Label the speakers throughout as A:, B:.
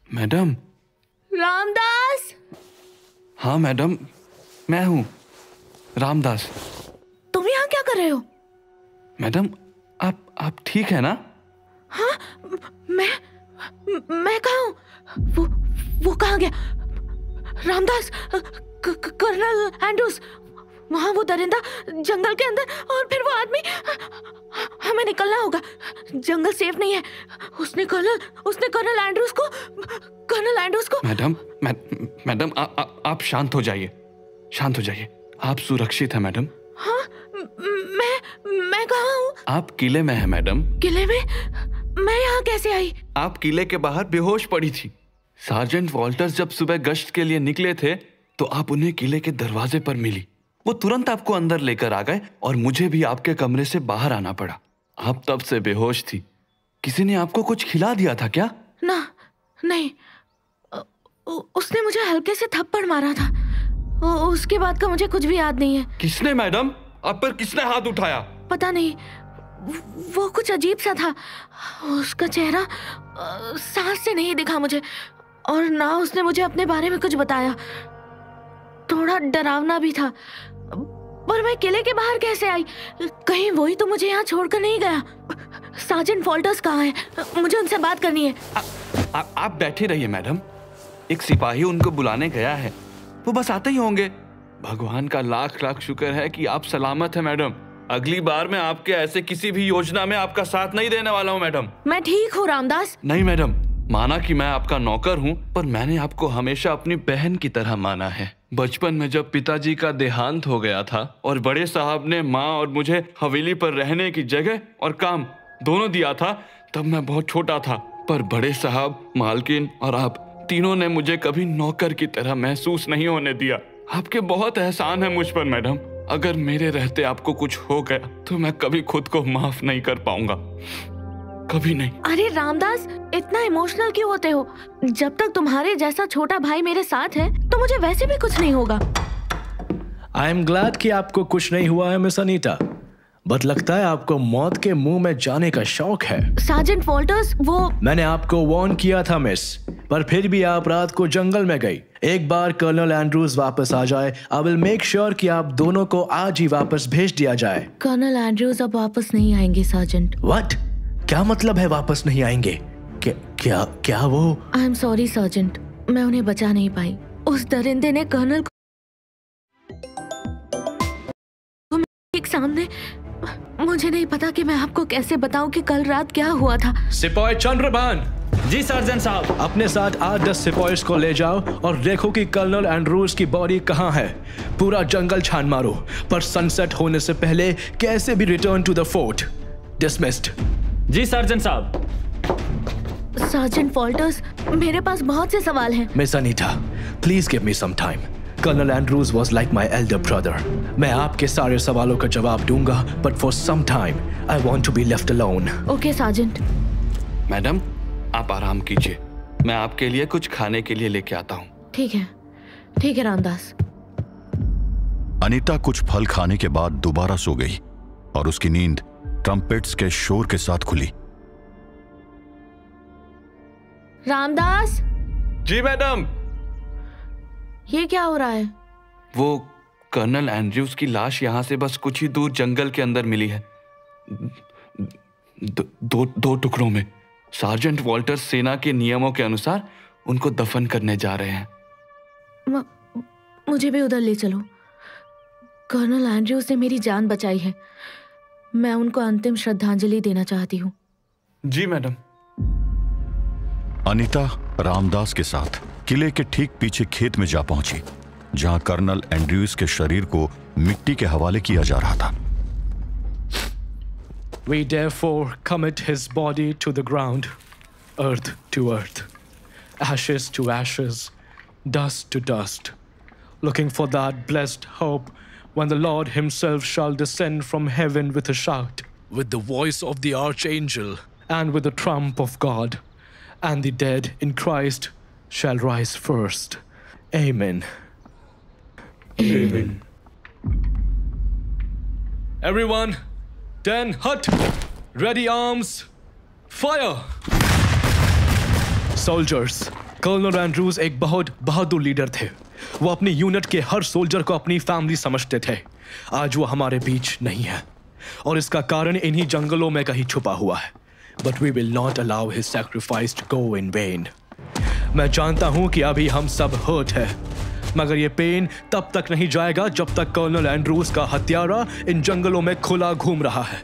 A: Madam.
B: Ramdas.
A: हाँ madam, मैं हूँ रामदास।
B: तुम यहाँ क्या कर रहे हो?
A: मैडम आप ठीक है ना?
B: हाँ, मैं कहाँ हूँ? वो कहाँ गया? रामदास, कर्नल एंड्रूज, वहाँ वो दरिंदा जंगल के अंदर, और फिर वो आदमी। हमें निकलना होगा, जंगल सेफ नहीं है। उसने कर्नल एंड्रूज को।
A: मैडम आप शांत हो जाइए, शांत हो जाइए। आप सुरक्षित हैं मैडम।
B: हाँ, मैं कहाँ हूँ?
A: आप किले में हैं मैडम।
B: किले में? मैं यहाँ कैसे आई?
A: आप किले के बाहर बेहोश पड़ी थी। सार्जेंट वॉल्टर्स जब सुबह गश्त के लिए निकले थे तो आप उन्हें किले के दरवाजे पर मिली। वो तुरंत आपको अंदर लेकर आ गए और मुझे भी आपके कमरे से बाहर आना पड़ा। आप तब से बेहोश थी। किसी ने आपको कुछ खिला दिया था क्या?
B: ना, नहीं। उसने मुझे हल्के से थप्पड़ मारा था। उसके बाद का मुझे कुछ भी याद नहीं है।
A: किसने मैडम? आप पर किसने हाथ उठाया?
B: पता नहीं, वो कुछ अजीब सा था। उसका चेहरा सांस से नहीं दिखा मुझे, और ना उसने मुझे अपने बारे में कुछ बताया। थोड़ा डरावना भी था। पर मैं किले के बाहर कैसे आई? कहीं वही तो मुझे यहाँ छोड़कर नहीं गया। सार्जेंट वॉल्टर्स कहाँ है? मुझे उनसे बात करनी है।
A: आप बैठे रहिए मैडम, एक सिपाही उनको बुलाने गया है, वो बस आते ही होंगे। भगवान का लाख लाख शुक्र है कि आप सलामत हैं मैडम। अगली बार मैं आपके ऐसे किसी भी योजना में आपका साथ नहीं देने वाला हूँ मैडम।
B: मैं ठीक हूँ रामदास।
A: नहीं मैडम, माना कि मैं आपका नौकर हूँ, पर मैंने आपको हमेशा अपनी बहन की तरह माना है। बचपन में जब पिताजी का देहांत हो गया था और बड़े साहब ने माँ और मुझे हवेली पर रहने की जगह और काम दोनों दिया था, तब मैं बहुत छोटा था। पर बड़े साहब, मालकिन और आप तीनों ने मुझे कभी नौकर की तरह महसूस नहीं होने दिया। आपके बहुत एहसान है मुझ पर मैडम। अगर मेरे रहते आपको कुछ हो गया तो मैं कभी खुद को माफ नहीं कर पाऊंगा, कभी नहीं।
B: अरे रामदास, इतना इमोशनल क्यों होते हो? जब तक तुम्हारे जैसा छोटा भाई मेरे साथ है तो मुझे वैसे भी कुछ नहीं होगा।
C: आई एम ग्लैड कि आपको कुछ नहीं हुआ है मिस अनीता, बट लगता है आपको मौत के मुंह में जाने का शौक है।
B: सार्जेंट वॉल्टर्स, वो
C: मैंने आपको वार्न किया था मिस, पर फिर भी आप रात को जंगल में गई। एक बार कर्नल एंड्रूज वापस आ जाए, आई विल मेक श्योर कि आप दोनों को आज ही वापस भेज दिया जाए।
B: कर्नल एंड्रूज अब वापस नहीं आएंगे सार्जेंट।
C: व्हाट? क्या मतलब है वापस नहीं आएंगे? क्या वो?
B: आई एम सॉरी सार्जेंट, मैं उन्हें बचा नहीं पाई। उस दरिंदे ने कर्नल को एक सामने। मुझे नहीं पता कि मैं आपको कैसे बताऊं कि कल रात क्या हुआ था।
C: सिपाही चंद्रभान।
D: जी सार्जेंट साहब।
C: अपने साथ 8-10 सिपाहीज को ले जाओ और देखो कि कर्नल एंड्रूज की बॉडी कहाँ है। पूरा जंगल छान मारो, पर सनसेट होने से पहले कैसे भी return to the fort. Dismissed.
D: जी सार्जेंट साहब।
B: सार्जेंट वॉल्टर्स, मेरे पास बहुत से सवाल हैं।
C: Miss Anita, please give me some time. Colonel Andrews was like my elder brother. मैं आपके सारे सवालों का जवाब दूंगा, but for some time I want to be left alone.
B: Okay sergeant.
A: Madam, आप आराम कीजिए, मैं आपके लिए कुछ खाने के लिए लेके आता हूँ।
B: ठीक है रामदास।
E: अनीता कुछ फल खाने के बाद दोबारा सो गई और उसकी नींद ट्रम्पेट्स के शोर के साथ खुली।
B: रामदास।
A: जी मैडम।
B: ये क्या हो रहा है?
A: वो कर्नल एंड्रूज की लाश यहाँ से बस कुछ ही दूर जंगल के अंदर मिली है, दो टुकड़ों में। सार्जेंट वॉल्टर्स सेना के नियमों के अनुसार उनको दफन करने जा रहे हैं।
B: मुझे भी उधर ले चलो। कर्नल एंड्रूज ने मेरी जान बचाई है, मैं उनको अंतिम श्रद्धांजलि देना चाहती हूँ।
A: जी मैडम।
E: अनीता रामदास के साथ किले के ठीक पीछे खेत में जा पहुंची, जहां कर्नल एंड्रूज के शरीर को मिट्टी के हवाले किया जा रहा था।
C: We therefore commit his body to the ground, earth to earth, ashes to ashes, dust to dust, looking for that blessed hope when the Lord himself shall descend from heaven with a shout, with the voice of the archangel, and with the trump of God, and the dead in Christ shall rise first. Amen.
A: Amen.
C: Everyone, 10 hut, ready arms, fire! Soldiers, colonel Andrews एक बहुत बहादुर leader थे। वो अपनी unit के हर soldier को अपनी family समझते थे। आज वो हमारे बीच नहीं है और इसका कारण इन्हीं जंगलों में कहीं छुपा हुआ है। But we will not allow his sacrifice to go in vain. मैं जानता हूं कि अभी हम सब हर्ट है, मगर ये पेन तब तक नहीं जाएगा जब तक कर्नल एंड्रूज का हत्यारा इन जंगलों में खुला घूम रहा है।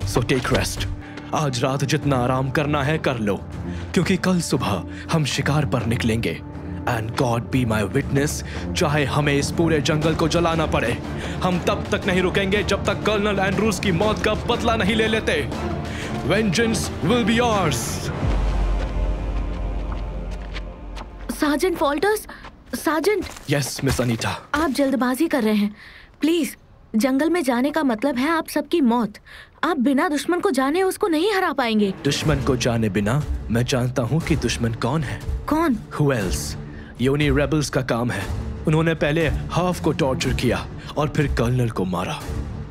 C: So take rest. आज रात जितना आराम करना है कर लो, क्योंकि कल सुबह हम शिकार पर निकलेंगे। And God be my witness, चाहे हमें इस पूरे जंगल को जलाना पड़े, हम तब तक नहीं रुकेंगे जब तक कर्नल एंड्रूज की मौत का बदला नहीं ले लेते। Vengeance will be ours.
B: Sergeant Walter's, sergeant.
C: Yes, Miss Anita.
B: आप जल्दबाजी कर रहे हैं। प्लीज, जंगल में जाने का मतलब है आप सबकी मौत। आप बिना दुश्मन को जाने उसको नहीं हरा पाएंगे।
C: दुश्मन को जाने बिना मैं जानता हूँ कि दुश्मन कौन है।
B: कौन?
C: Who else? ये उन्हीं रेबल्स का काम है। उन्होंने पहले हाफ को टॉर्चर किया और फिर कर्नल को मारा।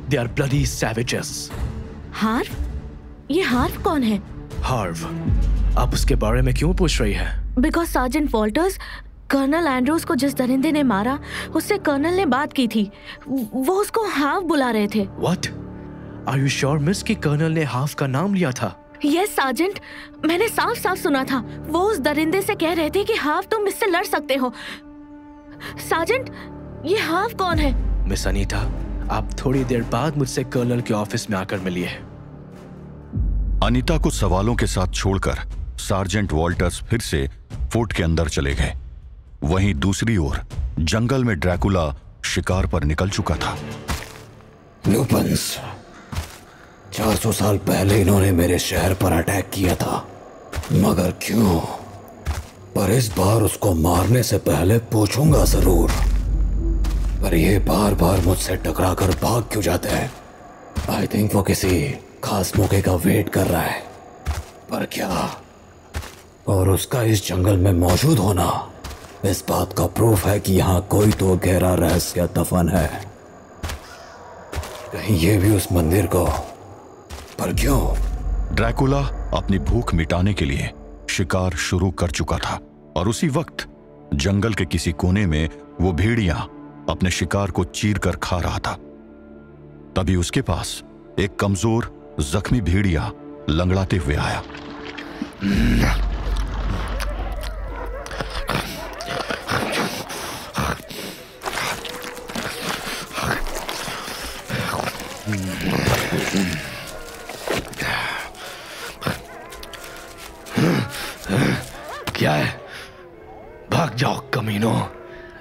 C: They are bloody savages.
B: हार्व? ये हार्व कौन है?
C: हार्व? आप उसके बारे में क्यों पूछ रही है?
B: Because sergeant Walters, colonel Andrews को जिस दरिंदे ने मारा उससे कर्नल ने बात की थी। वो उसको हार्व बुला रहे थे।
C: What? Are you sure, miss, कि कर्नल ने हार्व का नाम लिया था?
B: यस सार्जेंट, मैंने साफ साफ सुना था। वो उस दरिंदे से कह रहे थे कि हार्व तुम इससे लड़ सकते हो। सार्जेंट, ये हार्व कौन है?
C: मिस अनीता, आप थोड़ी देर बाद मुझसे कर्नल के ऑफिस में आकर मिलिए।
E: अनीता को सवालों के साथ छोड़कर सार्जेंट वॉल्टर्स फिर से फोर्ट के अंदर चले गए। वहीं दूसरी ओर जंगल में ड्रैकुला शिकार पर निकल चुका था।
F: लुपन्स, 400 साल पहले इन्होंने मेरे शहर पर अटैक किया था, मगर क्यों? पर इस बार उसको मारने से पहले पूछूंगा जरूर। पर ये बार बार मुझसे टकरा कर भाग क्यों जाते हैं? आई थिंक वो किसी खास मौके का वेट कर रहा है। पर क्या? और उसका इस जंगल में मौजूद होना इस बात का प्रूफ है कि यहाँ कोई तो गहरा रहस्य दफन है। कहीं ये भी उस मंदिर को। पर क्यों?
E: ड्रैकुला अपनी भूख मिटाने के लिए शिकार शुरू कर चुका था और उसी वक्त जंगल के किसी कोने में वो भेड़िया अपने शिकार को चीर कर खा रहा था। तभी उसके पास एक कमजोर जख्मी भेड़िया लंगड़ाते हुए आया।
C: क्या है? भाग जाओ कमीनो,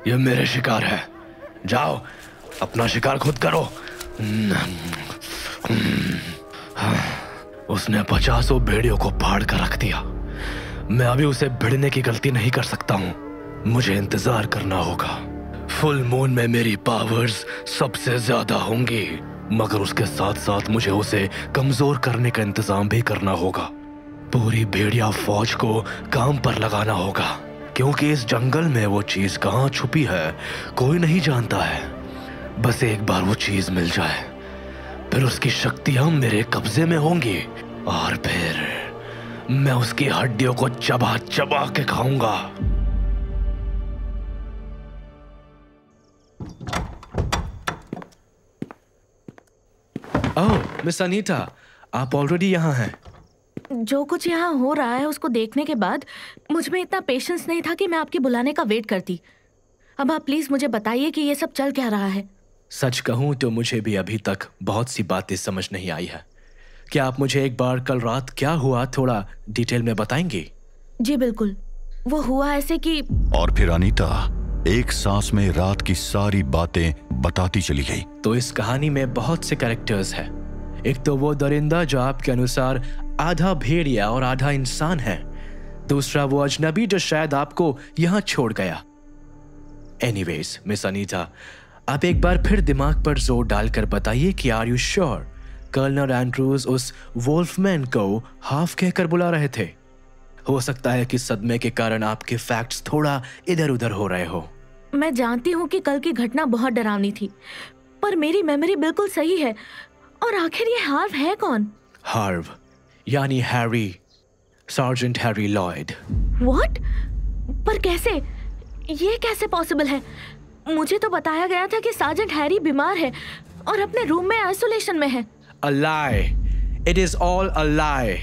C: ये मेरे शिकार है। जाओ, अपना शिकार खुद करो। उसने 50 भेड़ियों को फाड़ कर रख दिया। मैं अभी उसे भिड़ने की गलती नहीं कर सकता हूँ। मुझे इंतजार करना होगा। फुल मून में मेरी पावर्स सबसे ज्यादा होंगी, मगर उसके साथ साथ मुझे उसे कमजोर करने का इंतजाम भी करना होगा। पूरी भेड़िया फौज को काम पर लगाना होगा, क्योंकि इस जंगल में वो चीज कहाँ छुपी है कोई नहीं जानता है। बस एक बार वो चीज मिल जाए, फिर उसकी शक्तियां मेरे कब्जे में होंगी और फिर मैं उसकी हड्डियों को चबा चबा के खाऊंगा। ओह, मिस अनीता, आप ऑलरेडी यहाँ हैं।
B: जो कुछ यहाँ हो रहा है उसको देखने के बाद मुझ में इतना पेशेंस नहीं था कि मैं आपके बुलाने का वेट करती। अब आप प्लीज मुझे बताइए कि ये सब चल क्या रहा है।
C: सच कहूँ तो मुझे भी अभी तक बहुत सी बातें समझ नहीं आई है। क्या आप मुझे एक बार कल रात क्या हुआ थोड़ा डिटेल में बताएंगी?
B: जी बिल्कुल। वो हुआ ऐसे कि।
E: और फिर अनीता एक सांस में रात की सारी बातें बताती चली गई।
C: तो इस कहानी में बहुत से कैरेक्टर्स हैं। एक तो वो दरिंदा जो आपके अनुसार आधा भेड़िया और आधा इंसान है। दूसरा वो अजनबी जो शायद आपको यहाँ छोड़ गया। एनीवेज मिस अनीता, आप एक बार फिर दिमाग पर जोर डालकर बताइए कि are you sure colonel Andrews उस वोल्फमैन को हाफ कहकर बुला रहे थे? हो सकता है कि सदमे के कारण आपके फैक्ट्स थोड़ा इधर उधर हो रहे हो।
B: मैं जानती हूँ कि कल की घटना बहुत डरावनी थी, पर मेरी मेमोरी बिल्कुल सही है। और आखिर ये हार्व है कौन?
C: हार्व यानी Harry Sergeant Harry Lloyd.
B: What? पर कैसे? ये कैसे पॉसिबल है? मुझे तो बताया गया था कि सार्जेंट हैरी बीमार है और अपने रूम में आइसोलेशन में है।
C: A lie. It is all a lie.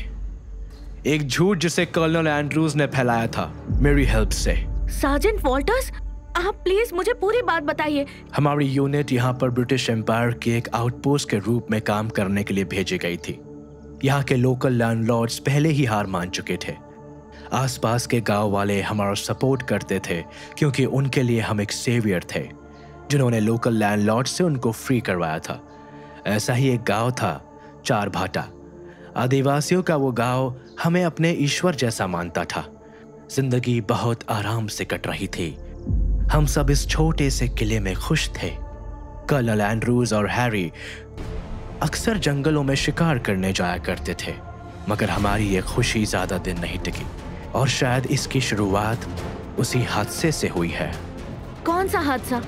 C: एक झूठ जिसे कर्नल एंड्रूज ने फैलाया था मेरी हेल्प से।
B: सार्जेंट वॉल्टर्स, आप प्लीज मुझे पूरी बात बताइए।
C: हमारी यूनिट यहाँ पर ब्रिटिश एम्पायर के एक आउटपोस्ट के रूप में काम करने के लिए भेजी गई थी। यहाँ के लोकल लैंडलॉर्ड्स पहले ही हार मान चुके थे। आसपास के गांव वाले हमारा सपोर्ट करते थे क्योंकि उनके लिए हम एक सेवियर थे जिन्होंने लोकल लैंडलॉर्ड से उनको फ्री करवाया था। ऐसा ही एक गांव था, चार भाटा। आदिवासियों का वो गांव हमें अपने ईश्वर जैसा मानता था। जिंदगी बहुत आराम से कट रही थी। हम सब इस छोटे से किले में खुश थे। कर्नल एंड्रूज और हैरी अक्सर जंगलों में शिकार करने जाया करते थे, मगर हमारी ये खुशी ज्यादा दिन नहीं टिकी और शायद इसकी शुरुआत उसी हादसे से हुई है।
B: कौन सा हादसा?